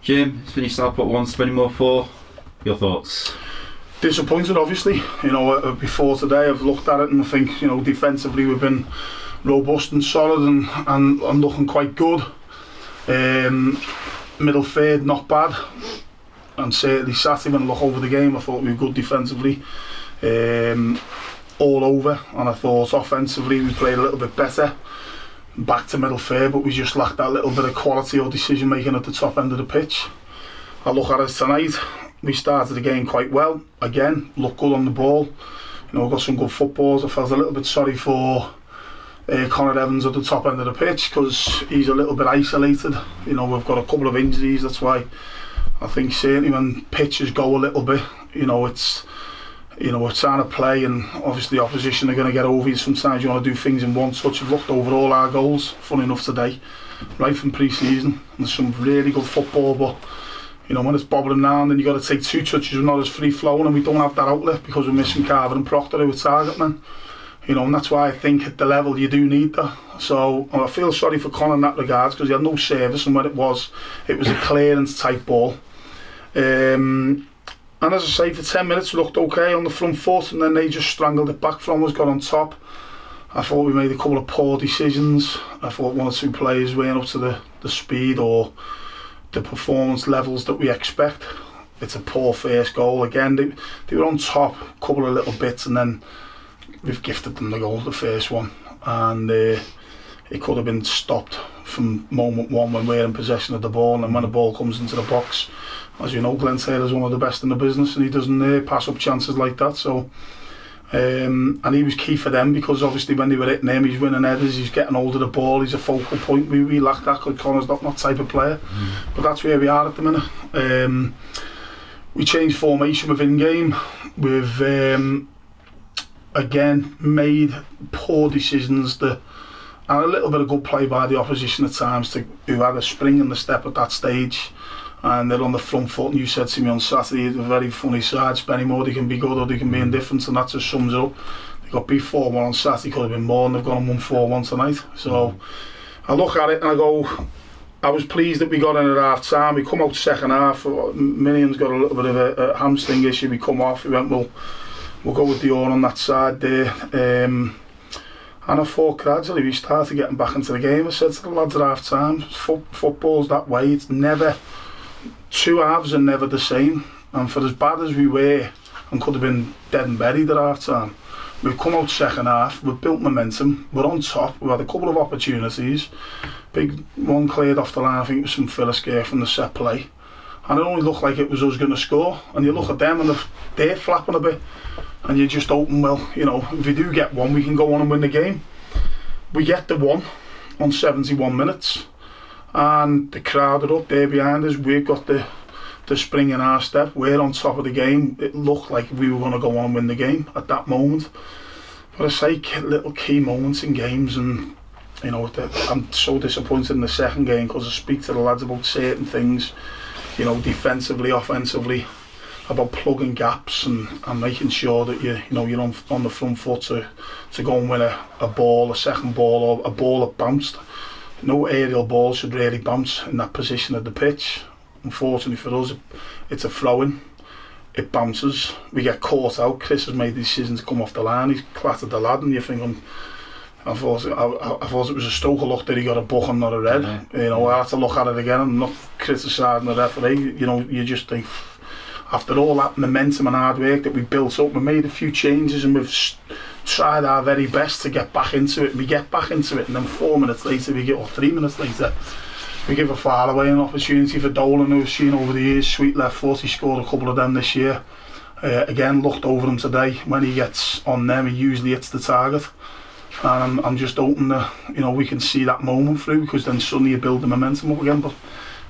Jim, it's finished up at 1, Spennymoor 4. Your thoughts? Disappointed, obviously. Before today, I've looked at it and I think, defensively we've been robust and solid and looking quite good. Middle third, not bad. And certainly Saturday, when I look over the game, I thought we were good defensively. All over, and I thought offensively we played a little bit better. Back to middle third, but we just lacked that little bit of quality or decision making at the top end of the pitch. I look at it tonight, we started the game quite well. Again, looked good on the ball. Got some good footballs. I felt a little bit sorry for Connor Evans at the top end of the pitch because he's a little bit isolated. We've got a couple of injuries. That's why I think certainly when pitches go a little bit, we're trying to play, and obviously the opposition are going to get over you. Sometimes you want to do things in one touch. I've looked over all our goals, funny enough today, right from pre-season. There's some really good football, but when it's bobbling down, then you've got to take 2 touches. We're not as free-flowing, and we don't have that outlet because we're missing Carver and Proctor, who are target men. And that's why I think at the level you do need that. So I feel sorry for Connor in that regards because he had no service, and when it was a clearance type ball. And as I say, for 10 minutes we looked okay on the front foot, and then they just strangled it back from us, got on top. I thought we made a couple of poor decisions. I thought 1 or 2 players weren't up to the speed or the performance levels that we expect. It's a poor first goal. Again, they were on top, a couple of little bits, and then we've gifted them the goal, the first one. And it could have been stopped from moment 1 when we're in possession of the ball, and when the ball comes into the box. As you know, Glenn Taylor's one of the best in the business, and he doesn't pass up chances like that. So, and he was key for them because obviously when they were hitting him, he's winning headers, he's getting hold of the ball, he's a focal point. We lack that because Connor's not that type of player. But that's where we are at the minute. We changed formation within game. We've again made poor decisions and a little bit of good play by the opposition at times who had a spring in the step at that stage. And they're on the front foot, and you said to me on Saturday, it's a very funny side, Spennymoor, they can be good or they can be indifferent, and that just sums it up. They got beat 4-1 on Saturday, could have been more, and they've gone and won 4-1 tonight. So I look at it and I go, I was pleased that we got in at half time. We come out second half, Minian's got a little bit of a hamstring issue, we come off, we went, we'll go with Dior on that side there. And I thought gradually we started getting back into the game. I said to the lads at half time, football's that way, it's never... 2 halves are never the same, and for as bad as we were and could have been dead and buried at half time, we've come out second half, we've built momentum, we're on top, we've had a couple of opportunities. Big one cleared off the line, I think it was from Phyllis Gare from the set play, and it only looked like it was us going to score. And you look at them and they're flapping a bit, and you're just hoping, if we do get one, we can go on and win the game. We get the one on 71 minutes. And the crowd are up there behind us. We've got the spring in our step. We're on top of the game. It looked like we were going to go on and win the game at that moment. But I say little key moments in games, and I'm so disappointed in the second game because I speak to the lads about certain things, defensively, offensively, about plugging gaps and making sure that you're on the front foot to go and win a ball, a second ball, or a ball that bounced. No aerial ball should really bounce in that position of the pitch. Unfortunately for us, it's a throw-in. It bounces. We get caught out. Chris has made the decision to come off the line. He's clattered the lad, and you're thinking, I thought it was a Stoker look that he got a book and not a red. I had to look at it again. I'm not criticising the referee. You just think, after all that momentum and hard work that we built up, we made a few changes and we've tried our very best to get back into it. We get back into it, and then 4 minutes later, 3 minutes later, we give a foul away, an opportunity for Dolan, who we've seen over the years, sweet left foot. He scored a couple of them this year. Again, looked over him today. When he gets on them, he usually hits the target. And I'm just hoping that we can see that moment through, because then suddenly you build the momentum up again. But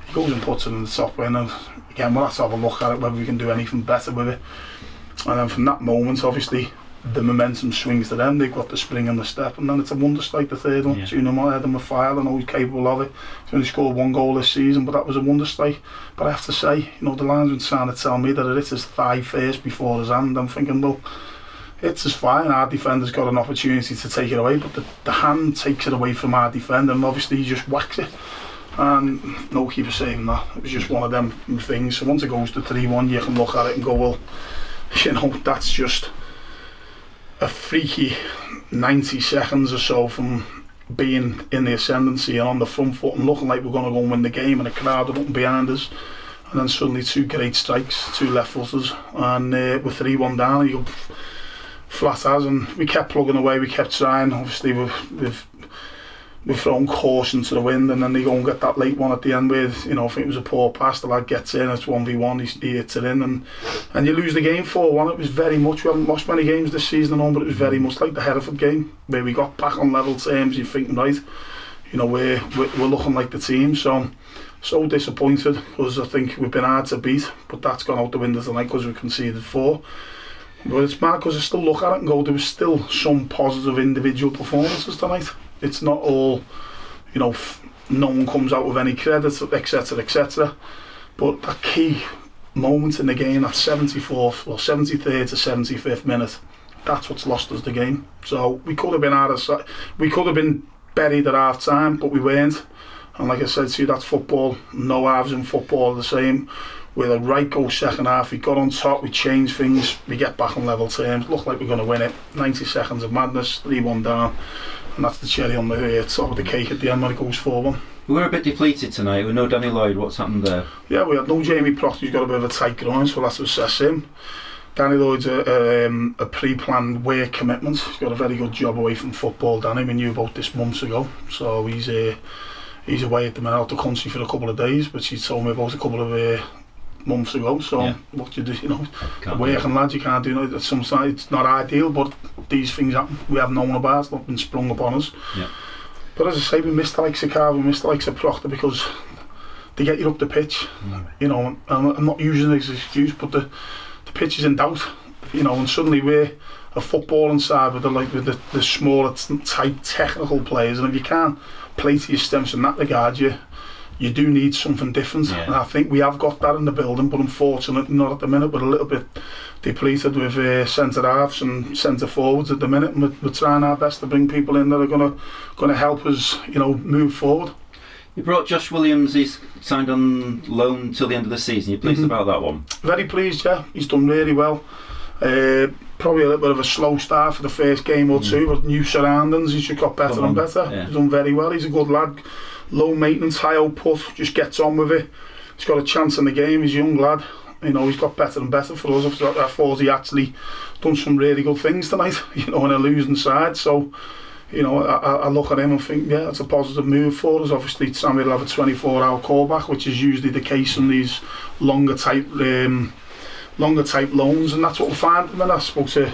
he goes and puts it in the top end, and again we'll have to have a look at it, whether we can do anything better with it. And then from that moment, obviously, the momentum swings to them. They've got the spring and the step, and then it's a wonder strike, the third one. Junior Moore had him a file. I know he's capable of it. He's only scored 1 goal this season, but that was a wonder strike. But I have to say, the linesman trying to tell me that it hits his thigh first before his hand. I'm thinking, well, it's his fine. Our defender's got an opportunity to take it away, but the hand takes it away from our defender, and obviously he just whacks it. and no keeper saving that. It was just one of them things. So once it goes to 3-1, you can look at it and go, well, you know, that's just a freaky 90 seconds or so from being in the ascendancy and on the front foot and looking like we're going to go and win the game, and a crowd are up behind us, and then suddenly two great strikes, two left footers, and we're 3-1 down, and you go flat as, and we kept plugging away, we kept trying. Obviously we've thrown caution to the wind, and then they go and get that late one at the end with, you know, I think it was a poor pass, the lad gets in, it's 1v1, he hits it in, and you lose the game 4-1. It was very much, we haven't lost many games this season and all, but it was very much like the Hereford game, where we got back on level terms. You're thinking, right, you know, we're looking like the team. So disappointed, because I think we've been hard to beat, but that's gone out the window tonight because we conceded 4. But it's mad because I still look at it and go, there was still some positive individual performances tonight. It's not all, you know, no one comes out with any credit, etc, etc. But that key moment in the game, that 74th or 73rd to 75th minute, that's what's lost us the game. So we could have been we could have been buried at half time, but we weren't. And like I said to you, that's football. No halves in football are the same. With a right goal second half, we got on top, we changed things, we get back on level terms, look like we're going to win it. 90 seconds of madness, 3-1 down, and that's the cherry on the top of the cake at the end when it goes 4-1. We were a bit depleted tonight. We know Danny Lloyd. What's happened there? Yeah, we had no Jamie Proctor. He's got a bit of a tight groin, so we'll have to assess him. Danny Lloyd's a pre-planned work commitment. He's got a very good job away from football, Danny. We knew about this months ago, so he's away at the minute, out the country for a couple of days, which he told me about a couple of months ago. So what you do, you know, working lads, you can't do it. Sometimes it's not ideal, but these things happen. We have known about it, not been sprung upon us. Yeah. But as I say, we missed the likes of Carver, we missed the likes of Proctor, because they get you up the pitch. You know, I'm not using it as an excuse, but the pitch is in doubt. You know, and suddenly we're a footballing side with the smaller type technical players, and if you can't play to your strengths in that regard, you do need something different. And I think we have got that in the building, but unfortunately not at the minute. We're a little bit depleted with centre halves and centre forwards at the minute, and we're trying our best to bring people in that are going to help us, you know, move forward. You brought Josh Williams. He's signed on loan till the end of the season. You pleased about that one? Very pleased, yeah. He's done really well. Probably a little bit of a slow start for the first game or two, but new surroundings, he's just got better and better. He's done very well. He's a good lad, low maintenance, high output, just gets on with it. He's got a chance in the game. He's a young lad. You know, he's got better and better for us. I thought he actually done some really good things tonight, you know, in a losing side. So, you know, I look at him and think, yeah, it's a positive move for us. Obviously, Sammy will have a 24-hour callback, which is usually the case in these longer type loans, and that's what we'll find. I mean, I spoke to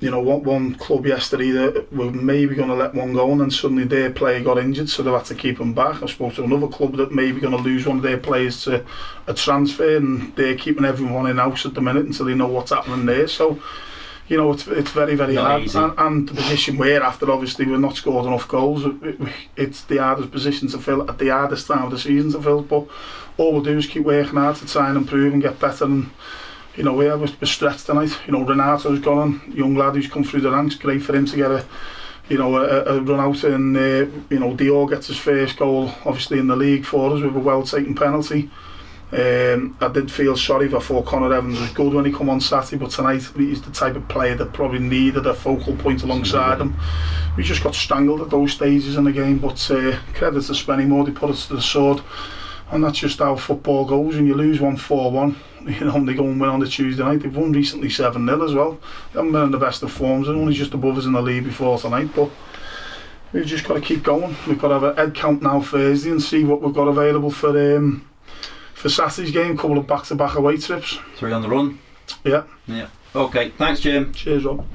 you know, one club yesterday that were maybe going to let one go, and then suddenly their player got injured, so they had to keep him back. I spoke to another club that may be going to lose one of their players to a transfer, and they're keeping everyone in house at the minute until they know what's happening there. So, you know, it's very, very hard, and the position we're after, obviously we're not scored enough goals. It's the hardest position to fill at the hardest time of the season to fill, but all we'll do is keep working hard to try and improve and get better. And you know, we're stretched tonight. You know, Renato's gone on, young lad who's come through the ranks. Great for him to get a run out, and you know, Dior gets his first goal obviously in the league for us with a well taken penalty. I did feel sorry. I thought Connor Evans was good when he come on Saturday, but tonight he's the type of player that probably needed a focal point alongside him. We just got strangled at those stages in the game, but credit to Spennymoor, they put us to the sword, and that's just how football goes. When you lose 1-4-1, you know, they go and win on the Tuesday night. They've won recently 7-0 as well. They haven't been in the best of forms, and only just above us in the league before tonight, but we've just got to keep going. We've got to have a head count now Thursday and see what we've got available for Saturday's game. A couple of back-to-back away trips. 3 on the run. Yeah. Okay, thanks Jim. Cheers, Rob.